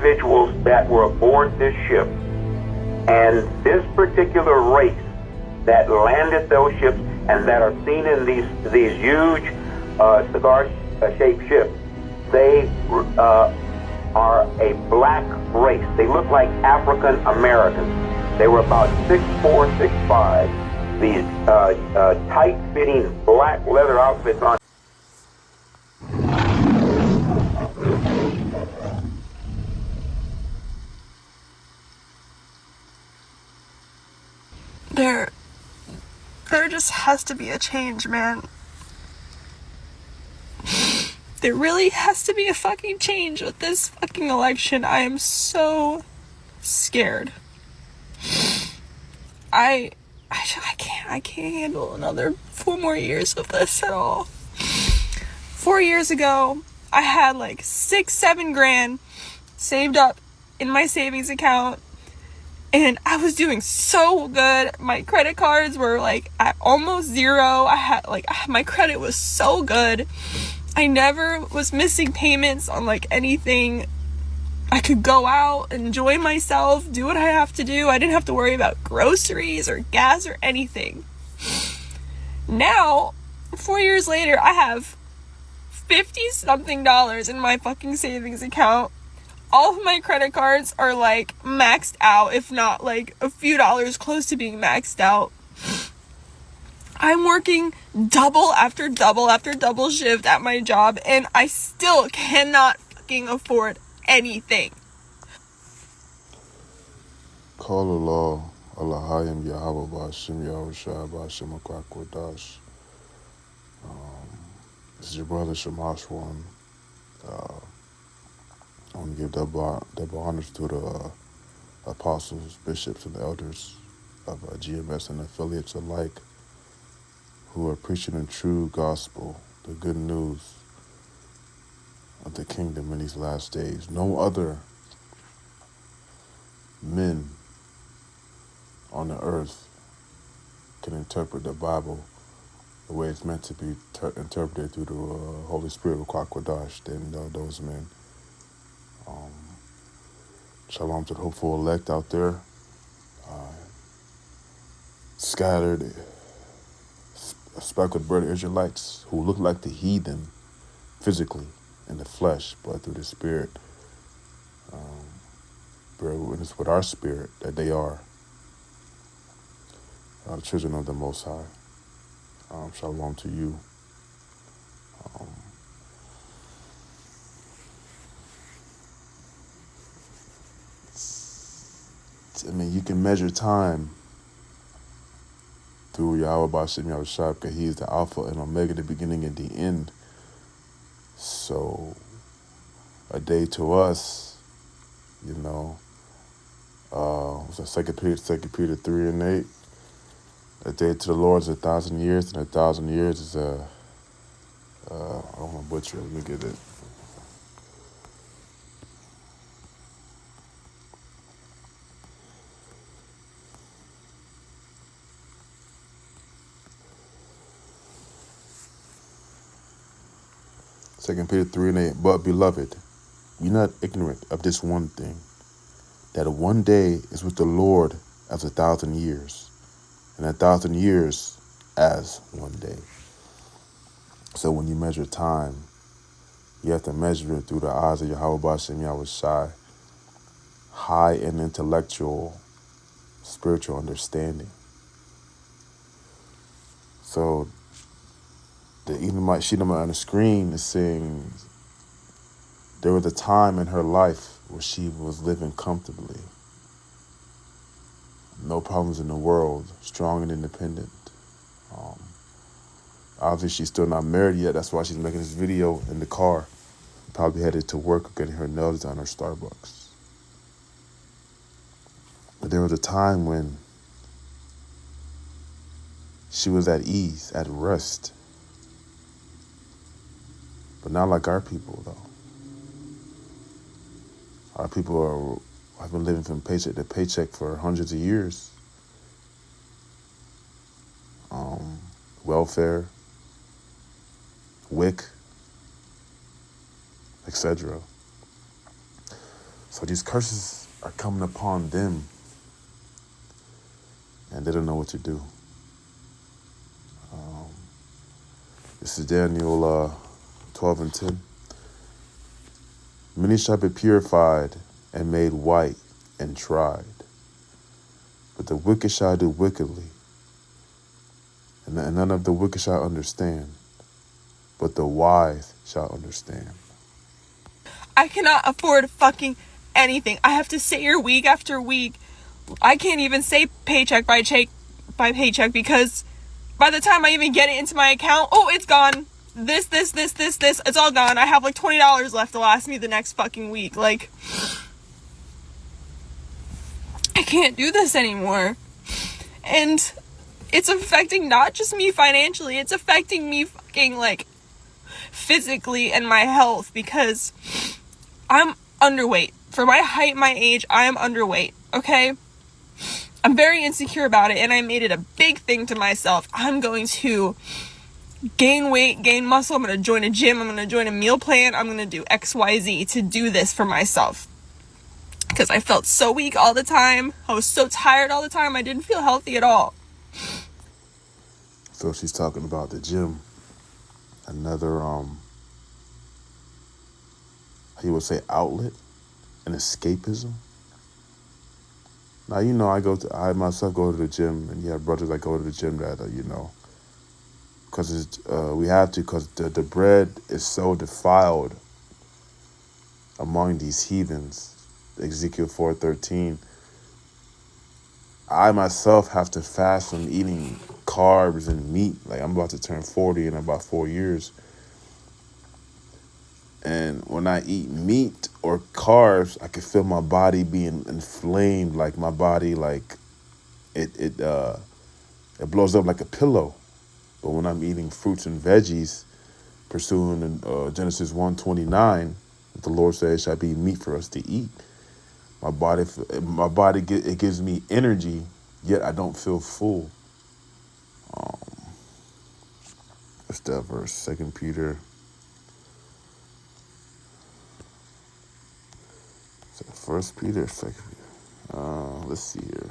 individuals that were aboard this ship. And this particular race that landed those ships and that are seen in these huge cigar-shaped ships, they are a black race. They look like African Americans. They were about 6'4", 6'5". These tight-fitting black leather outfits on. There just has to be a change, man. There really has to be a fucking change with this fucking election. I am so scared. I can't handle another 4 more years of this at all. 4 years ago, I had like 6-7 grand saved up in my savings account, and I was doing so good. My credit cards were like at almost zero. My credit was so good. I never was missing payments on like anything. I could go out, enjoy myself, do what I have to do. I didn't have to worry about groceries or gas or anything. Now, 4 years later, I have $50-something in my fucking savings account. All of my credit cards are like maxed out, if not like a few dollars close to being maxed out. I'm working double after double after double shift at my job, and I still cannot fucking afford anything. Call Allah, Allahayim Yahweh Bashim Yahushua Bashim Akwakwadash. This is your brother Shamash one. I want to give double honors to the apostles, bishops, and elders of GMS and affiliates alike who are preaching the true gospel, the good news of the kingdom in these last days. No other men on the earth can interpret the Bible the way it's meant to be interpreted through the Holy Spirit of Kwakwadash than those men. Shalom to the hopeful elect out there, scattered, speckled bird Israelites who look like the heathen physically in the flesh, but through the spirit, bear witness with our spirit that they are the children of the Most High. Shalom to you. I mean, you can measure time through Yahweh Bashim Yahushua, because He is the Alpha and Omega, the beginning and the end. So, a day to us, was 2 Peter 3 and 8. A day to the Lord is 1,000 years, and 1,000 years is I don't want to butcher it. Let me get it. Second Peter 3 and 8. But beloved, be not ignorant of this one thing, that one day is with the Lord as 1,000 years, and 1,000 years as one day. So when you measure time, you have to measure it through the eyes of Yahweh Bashim Yahushai, high and intellectual, spiritual understanding. So the Edomite Shedamite on the screen is saying there was a time in her life where she was living comfortably. No problems in the world, strong and independent. Obviously, she's still not married yet. That's why she's making this video in the car. Probably headed to work or getting her nails done or Starbucks. But there was a time when she was at ease, at rest. But not like our people, though. Our people have been living from paycheck to paycheck for hundreds of years. Welfare, WIC, etc. So these curses are coming upon them, and they don't know what to do. This is Daniel 12 and 10. Many shall be purified and made white and tried, but the wicked shall do wickedly, and none of the wicked shall understand, but the wise shall understand. I cannot afford fucking anything. I have to sit here week after week. I can't even say paycheck by paycheck because by the time I even get it into my account, oh, it's gone. This, it's all gone. I have like $20 left to last me the next fucking week. Like, I can't do this anymore. And it's affecting not just me financially, it's affecting me fucking like physically and my health because I'm underweight. For my height, my age, I am underweight, okay? I'm very insecure about it, and I made it a big thing to myself. I'm going to gain weight, gain muscle. I'm going to join a gym. I'm going to join a meal plan. I'm going to do XYZ to do this for myself. Because I felt so weak all the time. I was so tired all the time. I didn't feel healthy at all. So she's talking about the gym. Another, he would say outlet and escapism. Now, you know, I myself go to the gym, and you have brothers that go to the gym that, you know, because we have to, because the bread is so defiled among these heathens. Ezekiel 4:13. I myself have to fast from eating carbs and meat. Like, I'm about to turn 40 in about 4 years. And when I eat meat or carbs, I can feel my body being inflamed, like my body, like it blows up like a pillow. But when I'm eating fruits and veggies, pursuing Genesis 1:29, the Lord says, "It shall be meat for us to eat." My body, it gives me energy, yet I don't feel full. What's that verse? 2 Peter. First Peter, 2 Peter. Let's see here.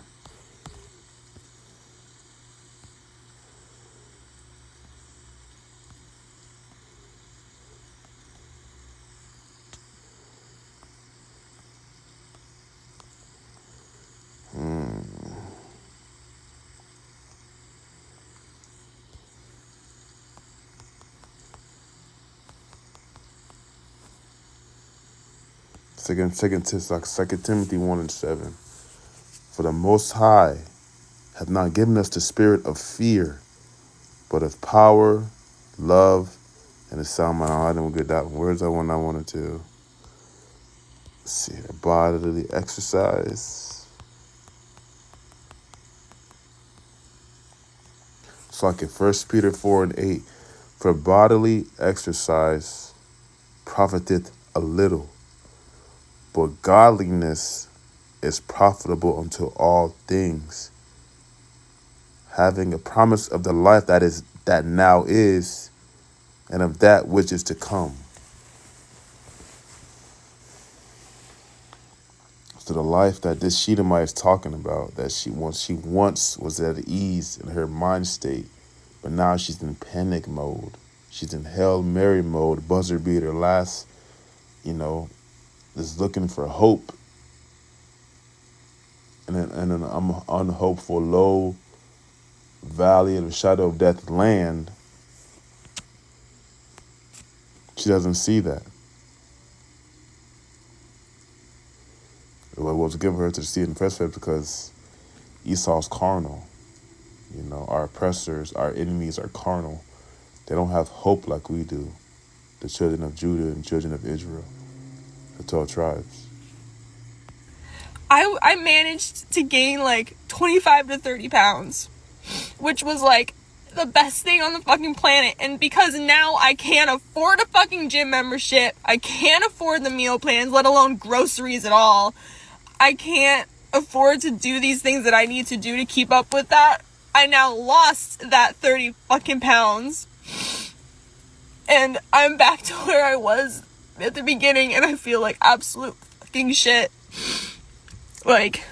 Second Timothy 1 and 7. For the Most High hath not given us the spirit of fear, but of power, love, and a sound mind. I didn't get that one. Where's that one I wanted to? Let's see here. Bodily exercise. So like in 1 Peter 4 and 8. For bodily exercise profiteth a little, but godliness is profitable unto all things, having a promise of the life that now is, and of that which is to come. So the life that this Shedamite is talking about, that she once was at ease in her mind state, but now she's in panic mode. She's in Hail Mary mode, buzzer beater, last, is looking for hope in an unhopeful, low valley of the shadow of death land. She doesn't see that. It was given her to see it in the first place because Esau's carnal. Our oppressors, our enemies are carnal. They don't have hope like we do. The children of Judah and children of Israel, the 12 tribes. I managed to gain like 25 to 30 pounds, which was like the best thing on the fucking planet. And because now I can't afford a fucking gym membership, I can't afford the meal plans, let alone groceries at all. I can't afford to do these things that I need to do to keep up with that. I now lost that 30 fucking pounds. And I'm back to where I was at the beginning, and I feel like absolute fucking shit. Like,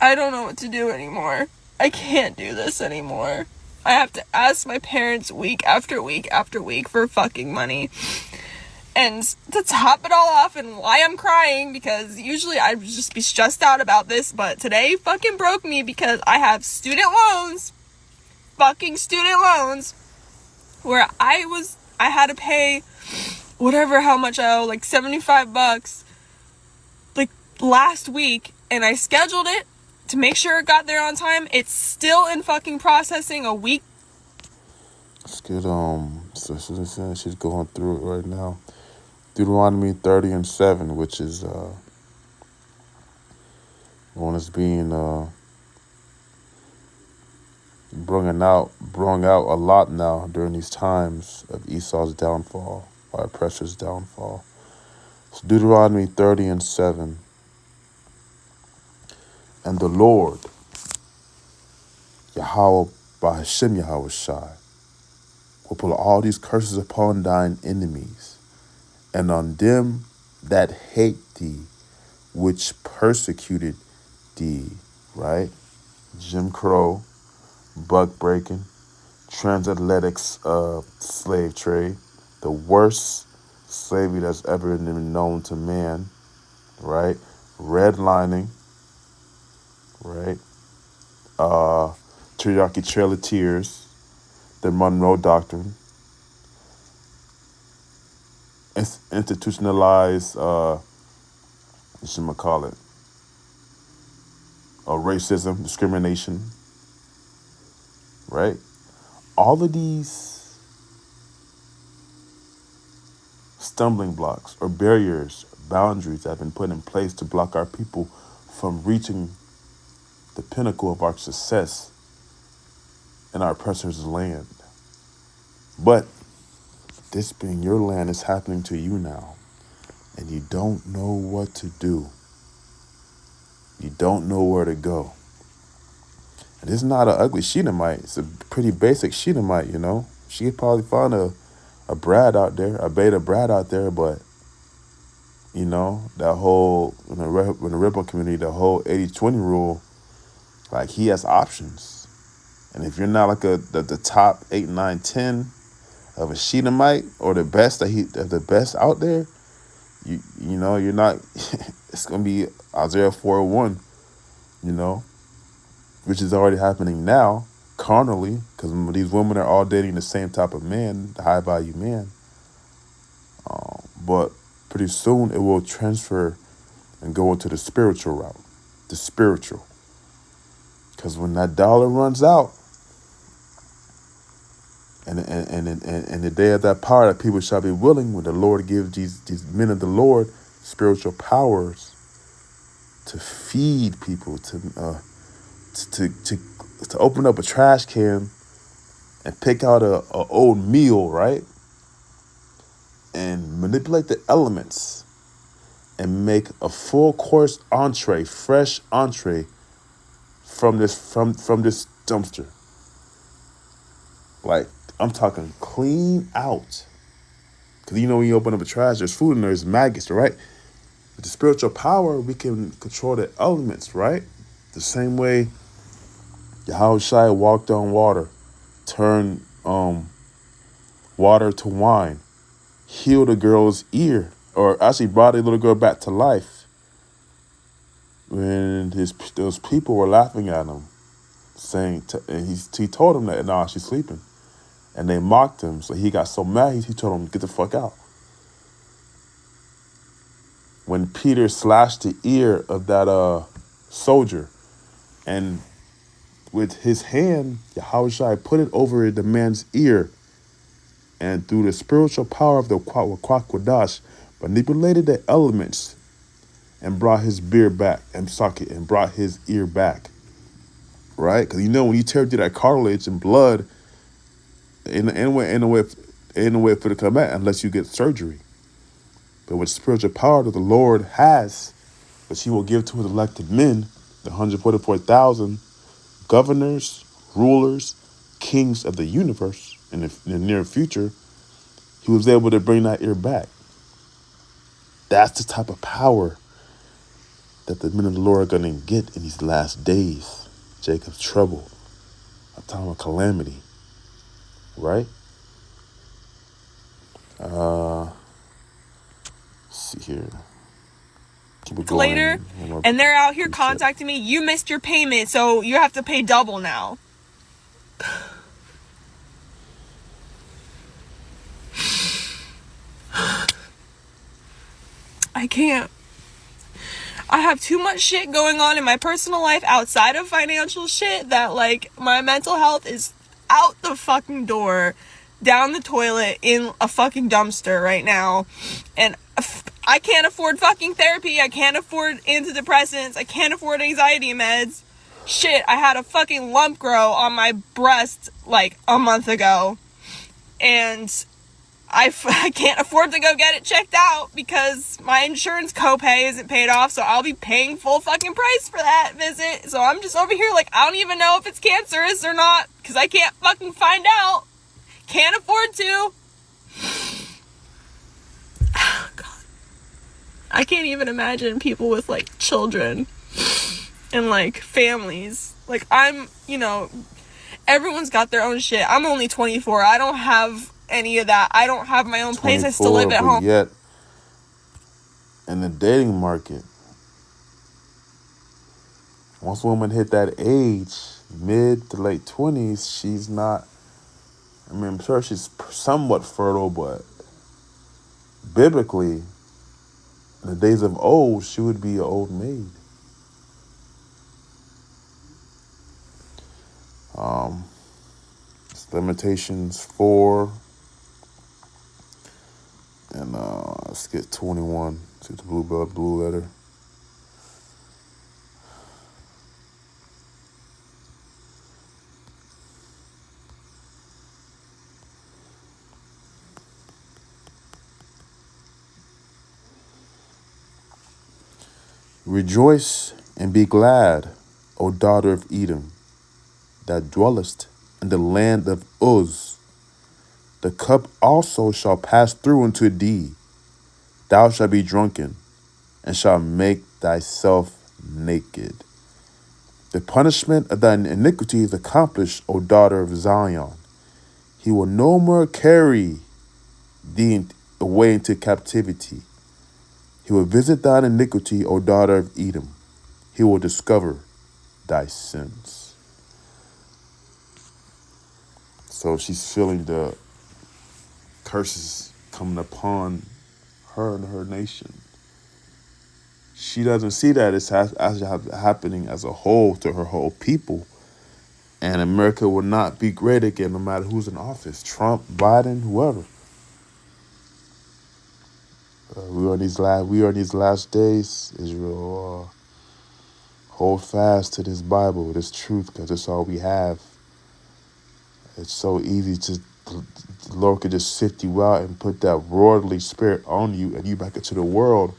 I don't know what to do anymore. I can't do this anymore. I have to ask my parents week after week after week for fucking money. And to top it all off, and why I'm crying, because usually I would just be stressed out about this, but today fucking broke me because I have student loans, fucking student loans, where I had to pay whatever, how much I owe, like $75, like last week, and I scheduled it to make sure it got there on time. It's still in fucking processing a week. Let's get, so she's going through it right now. Deuteronomy 30:7, which is one that's being brung out a lot now during these times of Esau's downfall, or oppressor's downfall. It's Deuteronomy 30:7. And the Lord, Yahweh, by Hashem Yahweh Shai, will put all these curses upon thine enemies, and on them that hate thee, which persecuted thee, right? Jim Crow, buck breaking, transatlantic slave trade, the worst slavery that's ever been known to man, right? Redlining, right? Teriyaki Trail of Tears, the Monroe Doctrine, institutionalized, racism, discrimination, right? All of these stumbling blocks or barriers, boundaries that have been put in place to block our people from reaching the pinnacle of our success in our oppressor's land. But this being your land is happening to you now, and you don't know what to do. You don't know where to go. And it's not an ugly Shedemite. It's a pretty basic Shedemite, you know. She could probably find a Brad out there, a beta Brad out there, but, you know, that whole, in the rebel community, the whole 80-20 rule, like, he has options. And if you're not like the top 8, 9, 10 of a Shedemite, or the best out there, you know, you're not, it's going to be Isaiah 4:1, you know, which is already happening now, carnally, because these women are all dating the same type of man, the high value man. But pretty soon it will transfer and go into the spiritual route, the spiritual. Because when that dollar runs out, and the day of that power, that people shall be willing, when the Lord gives these men of the Lord spiritual powers to feed people, to open up a trash can and pick out a old meal, right? And manipulate the elements and make a full course entree, fresh entree from this dumpster. Like, I'm talking clean out. Because you know when you open up a trash, there's food and there's maggots, right? With the spiritual power, we can control the elements, right? The same way Yahweh Shai walked on water, turned water to wine, healed a girl's ear, or actually brought a little girl back to life when those people were laughing at him, saying, and he told them that, nah, she's sleeping. And they mocked him, so he got so mad, he told them, get the fuck out. When Peter slashed the ear of that soldier, and with his hand, Yahweh Shai put it over the man's ear, and through the spiritual power of the Kwakwadash, manipulated the elements and brought his beard back and socket and brought his ear back, right? Because you know when you tear through that cartilage and blood, ain't no way for it to come out unless you get surgery. But with spiritual power that the Lord has, which he will give to his elected men, the 144,000 governors, rulers, kings of the universe in the near future, he was able to bring that ear back. That's the type of power that the men of the Lord are going to get in these last days. Jacob's trouble, a time of calamity, right? Let's see here. Keep it going. Later, and they're out here contacting me. You missed your payment, so you have to pay double now. I can't. I have too much shit going on in my personal life outside of financial shit that, like, my mental health is out the fucking door, down the toilet, in a fucking dumpster right now. And I can't afford fucking therapy. I can't afford antidepressants. I can't afford anxiety meds. Shit, I had a fucking lump grow on my breast, like, a month ago. And I can't afford to go get it checked out because my insurance copay isn't paid off, so I'll be paying full fucking price for that visit. So I'm just over here like, I don't even know if it's cancerous or not because I can't fucking find out. Can't afford to. God. I can't even imagine people with, like, children and, like, families. Like, I'm, you know, everyone's got their own shit. I'm only 24. I don't have any of that. I don't have my own place. I still live at home. Yet, in the dating market, once a woman hit that age, mid to late 20s, she's not, I mean, I'm sure she's somewhat fertile, but biblically, in the days of old, she would be an old maid. It's Lamentations 4. And let's get 21. See the blue letter. Rejoice and be glad, O daughter of Edom, that dwellest in the land of Uz. The cup also shall pass through unto thee. Thou shalt be drunken, and shalt make thyself naked. The punishment of thine iniquity is accomplished, O daughter of Zion. He will no more carry thee away into captivity. He will visit thine iniquity, O daughter of Edom. He will discover thy sins. So she's feeling the curses coming upon her and her nation. She doesn't see that it's happening as a whole to her whole people. And America will not be great again no matter who's in office. Trump, Biden, whoever. We are in these last days. Israel, hold fast to this Bible, this truth, because it's all we have. It's so easy the Lord could just sift you out and put that worldly spirit on you and you back into the world.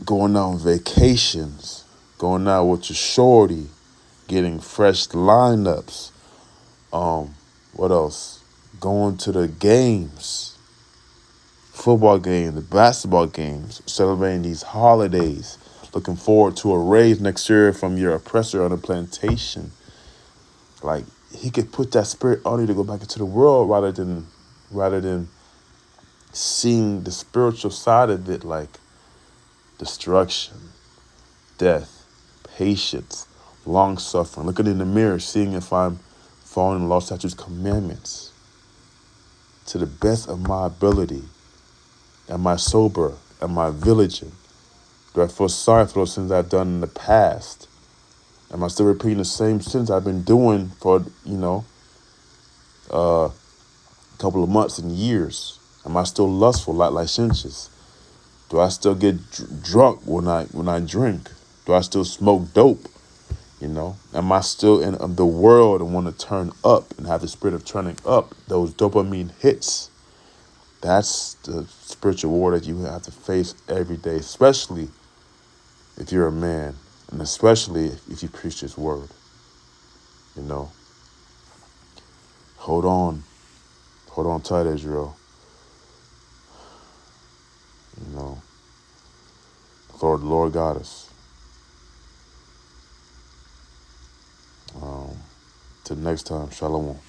Going on vacations, going out with your shorty, getting fresh lineups. What else? Going to the games, football games, the basketball games, celebrating these holidays, looking forward to a raise next year from your oppressor on the plantation. Like, he could put that spirit on you to go back into the world rather than seeing the spiritual side of it, like destruction, death, patience, long suffering. Looking in the mirror, seeing if I'm following the law, statutes, commandments to the best of my ability. Am I sober? Am I vigilant? Do I feel sorry for those sins I've done in the past? Am I still repeating the same sins I've been doing for, a couple of months and years? Am I still lustful, like licentious? Do I still get drunk when I drink? Do I still smoke dope? Am I still in the world and want to turn up and have the spirit of turning up? Those dopamine hits. That's the spiritual war that you have to face every day, especially if you're a man, and especially if you preach this word. Hold on tight, Israel. You know, the Lord got us. Till next time, shalom.